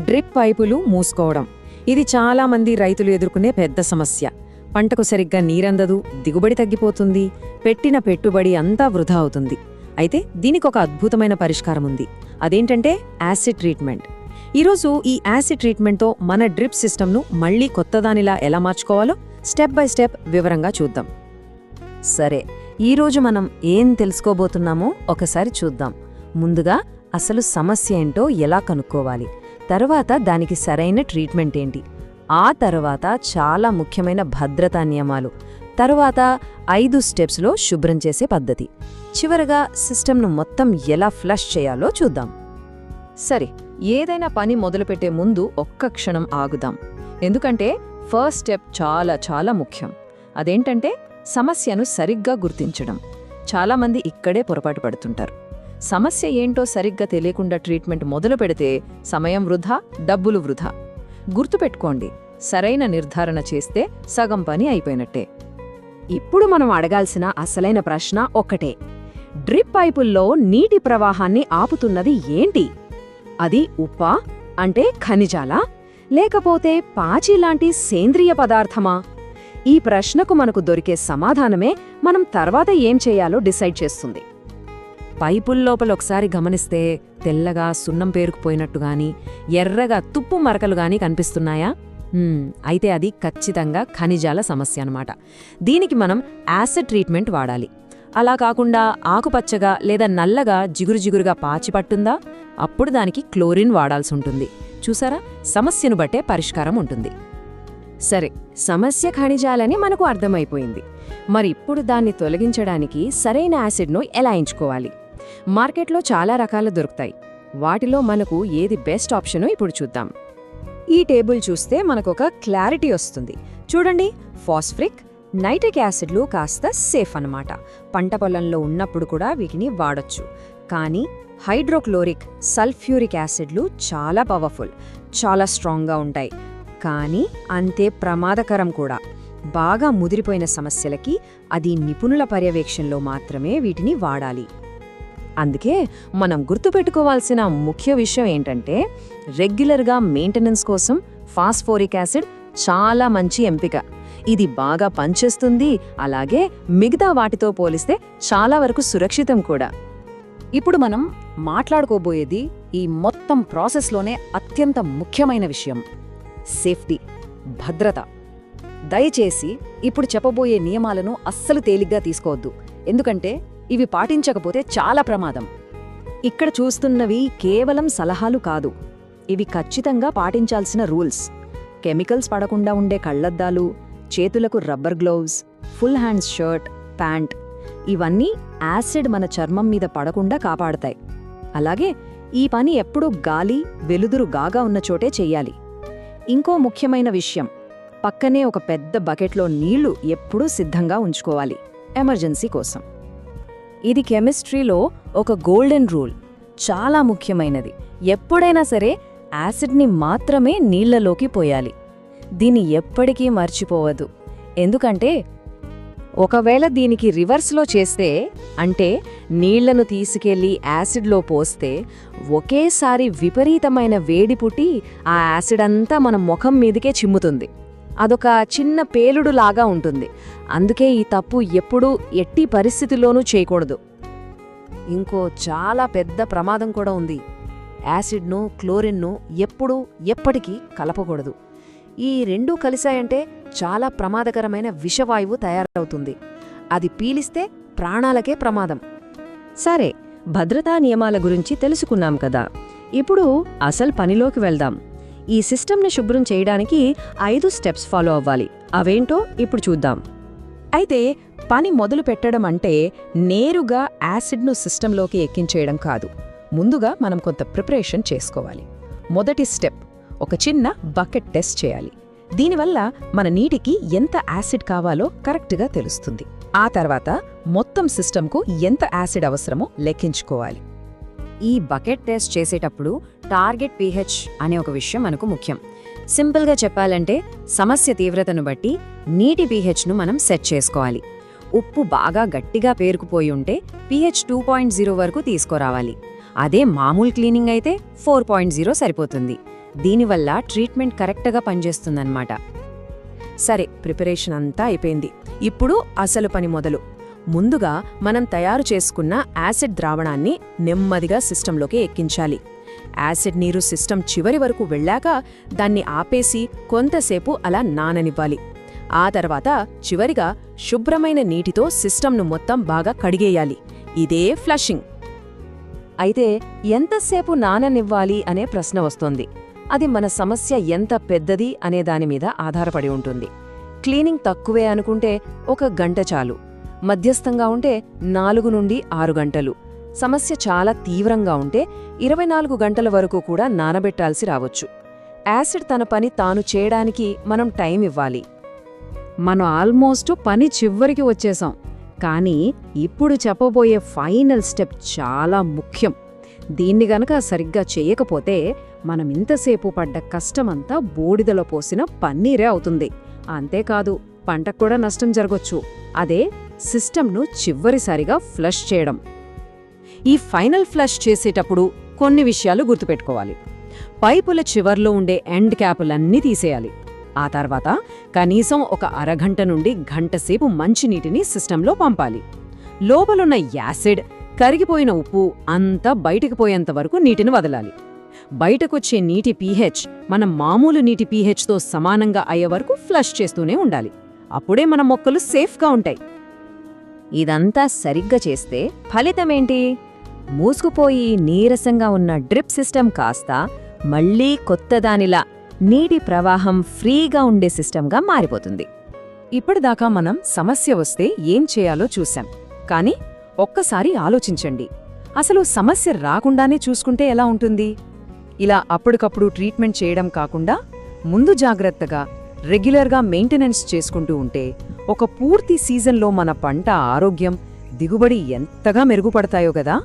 Drip పైపులు మూసుకోవడం. ఇది చాలా మంది రైతులు ఎదుర్కొనే పెద్ద సమస్య. పంటకు సరిగ్గా నీరందదు, దిగుబడి తగ్గిపోతుంది, పెట్టిన పెట్టుబడి అంతా వృధా అవుతుంది. అయితే దీనికొక అద్భుతమైన పరిష్కారం ఉంది. అదేంటంటే యాసిడ్ ట్రీట్మెంట్. ఈరోజు ఈ యాసిడ్ ట్రీట్మెంట్తో మన డ్రిప్ సిస్టమ్ను మళ్లీ కొత్తదానిలా ఎలా మార్చుకోవాలో స్టెప్ బై స్టెప్ వివరంగా చూద్దాం. సరే, ఈరోజు మనం ఏం తెలుసుకోబోతున్నామో ఒకసారి చూద్దాం. ముందుగా అసలు సమస్య ఏంటో ఎలా కనుక్కోవాలి, తర్వాత దానికి సరైన ట్రీట్మెంట్ ఏంటి, ఆ తర్వాత చాలా ముఖ్యమైన భద్రతా నియమాలు, తరువాత 5 స్టెప్స్లో శుభ్రం చేసే పద్ధతి, చివరగా సిస్టమ్ను మొత్తం ఎలా ఫ్లష్ చేయాలో చూద్దాం. సరే, ఏదైనా పని మొదలుపెట్టే ముందు ఒక్క క్షణం ఆగుదాం. ఎందుకంటే ఫస్ట్ స్టెప్ చాలా చాలా ముఖ్యం. అదేంటంటే సమస్యను సరిగ్గా గుర్తించడం. చాలామంది ఇక్కడే పొరపాటు పడుతుంటారు. సమస్య ఏంటో సరిగ్గా తెలియకుండా ట్రీట్మెంట్ మొదలు పెడితే సమయం వృధా, డబ్బులు వృధా. గుర్తుపెట్టుకోండి, సరైన నిర్ధారణ చేస్తే సగం పని అయిపోయినట్టే. ఇప్పుడు మనం అడగాల్సిన అసలైన ప్రశ్న ఒక్కటే: డ్రిప్ పైపుల్లో నీటి ప్రవాహాన్ని ఆపుతున్నది ఏంటి? అది ఉప్పా, అంటే ఖనిజాలా, లేకపోతే పాచిలాంటి సేంద్రియ పదార్థమా? ఈ ప్రశ్నకు మనకు దొరికే సమాధానమే మనం తర్వాత ఏం చేయాలో డిసైడ్ చేస్తుంది. పైపుల్లోపల ఒకసారి గమనిస్తే తెల్లగా సున్నం పేరుకుపోయినట్టుగాని, ఎర్రగా తుప్పు మరకలుగాని కనిపిస్తున్నాయా? అయితే అది ఖచ్చితంగా ఖనిజాల సమస్య అన్నమాట. దీనికి మనం యాసిడ్ ట్రీట్మెంట్ వాడాలి. అలా కాకుండా ఆకుపచ్చగా లేదా నల్లగా జిగురుగా పాచి పట్టుందా? అప్పుడు దానికి క్లోరిన్ వాడాల్సి ఉంటుంది. చూసారా, సమస్యను బట్టే పరిష్కారం ఉంటుంది. సరే, సమస్య ఖనిజాలని మనకు అర్థమైపోయింది. మరి ఇప్పుడు దాన్ని తొలగించడానికి సరైన యాసిడ్ను ఎలా ఎంచుకోవాలి? మార్కెట్లో చాలా రకాలు దొరుకుతాయి. వాటిలో మనకు ఏది బెస్ట్ ఆప్షనో ఇప్పుడు చూద్దాం. ఈ టేబుల్ చూస్తే మనకొక క్లారిటీ వస్తుంది. చూడండి, ఫాస్ఫరిక్, నైట్రిక్ యాసిడ్లు కాస్త సేఫ్ అన్నమాట. పంట పొలంలో ఉన్నప్పుడు కూడా వీటిని వాడొచ్చు. కానీ హైడ్రోక్లోరిక్, సల్ఫ్యూరిక్ యాసిడ్లు చాలా పవర్ఫుల్, చాలా స్ట్రాంగ్గా ఉంటాయి. కానీ అంతే ప్రమాదకరం కూడా. బాగా ముదిరిపోయిన సమస్యలకి అది నిపుణుల పర్యవేక్షణలో మాత్రమే వీటిని వాడాలి. అందుకే మనం గుర్తుపెట్టుకోవాల్సిన ముఖ్య విషయం ఏంటంటే, రెగ్యులర్గా మెయింటెనెన్స్ కోసం ఫాస్ఫోరిక్ యాసిడ్ చాలా మంచి ఎంపిక. ఇది బాగా పనిచేస్తుంది, అలాగే మిగతా వాటితో పోలిస్తే చాలా వరకు సురక్షితం కూడా. ఇప్పుడు మనం మాట్లాడుకోబోయేది ఈ మొత్తం ప్రాసెస్లోనే అత్యంత ముఖ్యమైన విషయం: సేఫ్టీ, భద్రత. దయచేసి ఇప్పుడు చెప్పబోయే నియమాలను అస్సలు తేలిగ్గా తీసుకోవద్దు, ఎందుకంటే ఇవి పాటించకపోతే చాలా ప్రమాదం. ఇక్కడ చూస్తున్నవి కేవలం సలహాలు కాదు, ఇవి ఖచ్చితంగా పాటించాల్సిన రూల్స్. కెమికల్స్ పడకుండా ఉండే కళ్లద్దాలు, చేతులకు rubber gloves, full hands shirt, pant, ఇవన్నీ యాసిడ్ మన చర్మం మీద పడకుండా కాపాడతాయి. అలాగే ఈ పని ఎప్పుడూ గాలి, వెలుతురు గాగా ఉన్న చోటే చెయ్యాలి. ఇంకో ముఖ్యమైన విషయం, పక్కనే ఒక పెద్ద బకెట్లో నీళ్లు ఎప్పుడూ సిద్ధంగా ఉంచుకోవాలి, ఎమర్జెన్సీ కోసం. ఇది కెమిస్ట్రీలో ఒక గోల్డెన్ రూల్, చాలా ముఖ్యమైనది. ఎప్పుడైనా సరే యాసిడ్ని మాత్రమే నీళ్లలోకి పోయాలి. దీన్ని ఎప్పటికీ మర్చిపోవద్దు. ఎందుకంటే ఒకవేళ దీనికి రివర్స్లో చేస్తే, అంటే నీళ్లను తీసుకెళ్లి యాసిడ్లో పోస్తే, ఒకేసారి విపరీతమైన వేడి పుట్టి ఆ యాసిడ్ అంతా మన ముఖం మీదకే చిమ్ముతుంది. అదొక చిన్న పేలుడులాగా ఉంటుంది. అందుకే ఈ తప్పు ఎప్పుడూ ఎట్టి పరిస్థితిలోనూ చేయకూడదు. ఇంకో చాలా పెద్ద ప్రమాదం కూడా ఉంది. యాసిడ్ను, క్లోరిన్ను ఎప్పుడూ ఎప్పటికీ కలపకూడదు. ఈ రెండూ కలిశాయంటే చాలా ప్రమాదకరమైన విషవాయువు తయారవుతుంది. అది పీలిస్తే ప్రాణాలకే ప్రమాదం. సరే, భద్రతా నియమాల గురించి తెలుసుకున్నాం కదా. ఇప్పుడు అసలు పనిలోకి వెళ్దాం. ఈ సిస్టమ్ని శుభ్రం చేయడానికి 5 స్టెప్స్ ఫాలో అవ్వాలి. అవేంటో ఇప్పుడు చూద్దాం. అయితే పని మొదలు పెట్టడం అంటే నేరుగా యాసిడ్ను సిస్టంలోకి ఎక్కించేయడం కాదు. ముందుగా మనం కొంత ప్రిపరేషన్ చేసుకోవాలి. మొదటి స్టెప్, ఒక చిన్న బకెట్ టెస్ట్ చేయాలి. దీనివల్ల మన నీటికి ఎంత యాసిడ్ కావాలో కరెక్ట్గా తెలుస్తుంది. ఆ తర్వాత మొత్తం సిస్టంకు ఎంత యాసిడ్ అవసరమో లెక్కించుకోవాలి. ఈ బకెట్ టెస్ట్ చేసేటప్పుడు టార్గెట్ pH అనే ఒక విషయం మనకు ముఖ్యం. సింపుల్గా చెప్పాలంటే సమస్య తీవ్రతను బట్టి నీటి pHను మనం సెట్ చేసుకోవాలి. ఉప్పు బాగా గట్టిగా పేరుకుపోయి ఉంటే pH 2.0 వరకు తీసుకురావాలి. అదే మామూలు క్లీనింగ్ అయితే 4.0 సరిపోతుంది. దీనివల్ల ట్రీట్మెంట్ కరెక్ట్గా పనిచేస్తుందన్నమాట. సరే, ప్రిపరేషన్ అంతా అయిపోయింది. ఇప్పుడు అసలు పని మొదలు. ముందుగా మనం తయారు చేసుకున్న యాసిడ్ ద్రావణాన్ని నెమ్మదిగా సిస్టంలోకి ఎక్కించాలి. యాసిడ్ నీరు సిస్టం చివరి వరకు వెళ్ళాక దాన్ని ఆపేసి కొంతసేపు అలా నాననివ్వాలి. ఆ తర్వాత చివరిగా శుభ్రమైన నీటితో సిస్టంను మొత్తం బాగా కడిగేయాలి. ఇదే ఫ్లషింగ్. అయితే ఎంతసేపు నాననివ్వాలి అనే ప్రశ్న వస్తోంది. అది మన సమస్య ఎంత పెద్దది అనే దానిమీద ఆధారపడి ఉంటుంది. క్లీనింగ్ తక్కువే అనుకుంటే 1 గంట చాలు. మధ్యస్థంగా ఉంటే 4 నుండి 6 గంటలు. సమస్య చాలా తీవ్రంగా ఉంటే 24 గంటల వరకు కూడా నానబెట్టాల్సి రావచ్చు. యాసిడ్ తన పని తాను చేయడానికి మనం టైం ఇవ్వాలి. మనం ఆల్మోస్ట్ పని చివరికి వచ్చేసాం. కానీ ఇప్పుడు చెప్పబోయే ఫైనల్ స్టెప్ చాలా ముఖ్యం. దీన్ని గనక సరిగ్గా చేయకపోతే మనం ఇంతసేపు పడ్డ కష్టమంతా బూడిదలో పోసిన పన్నీరే అవుతుంది. అంతేకాదు, పంటకు కూడా నష్టం జరగొచ్చు. అదే సిస్టమ్ను చివరిసారిగా ఫ్లష్ చేయడం. ఈ ఫైనల్ ఫ్లష్ చేసేటప్పుడు కొన్ని విషయాలు గుర్తుపెట్టుకోవాలి. పైపుల చివర్లో ఉండే ఎండ్ క్యాపులన్నీ తీసేయాలి. ఆ తర్వాత కనీసం 1 అరగంట నుండి గంటసేపు మంచినీటిని సిస్టంలో పంపాలి. లోపలున్న యాసిడ్, కరిగిపోయిన ఉప్పు అంతా బయటికి పోయేంత వరకు నీటిని వదలాలి. బయటకొచ్చే నీటి pH మన మామూలు నీటి pHతో సమానంగా అయ్యే వరకు ఫ్లష్ చేస్తూనే ఉండాలి. అప్పుడే మన మొక్కలు సేఫ్గా ఉంటాయి. ఇదంతా సరిగ్గా చేస్తే ఫలితమేంటి? మూసుకుపోయి నీరసంగా ఉన్న డ్రిప్ సిస్టమ్ కాస్త మళ్లీ కొత్తదానిలా నీటి ప్రవాహం ఫ్రీగా ఉండే సిస్టమ్గా మారిపోతుంది. ఇప్పటిదాకా మనం సమస్య వస్తే ఏం చేయాలో చూశాం. కానీ ఒక్కసారి ఆలోచించండి, అసలు సమస్య రాకుండానే చూసుకుంటే ఎలా ఉంటుంది? ఇలా అప్పటికప్పుడు ట్రీట్మెంట్ చేయడం కాకుండా ముందు జాగ్రత్తగా రెగ్యులర్గా మెయింటెనెన్స్ చేసుకుంటూ ఉంటే ఒక పూర్తి సీజన్లో మన పంట ఆరోగ్యం, దిగుబడి ఎంతగా మెరుగుపడతాయో కదా.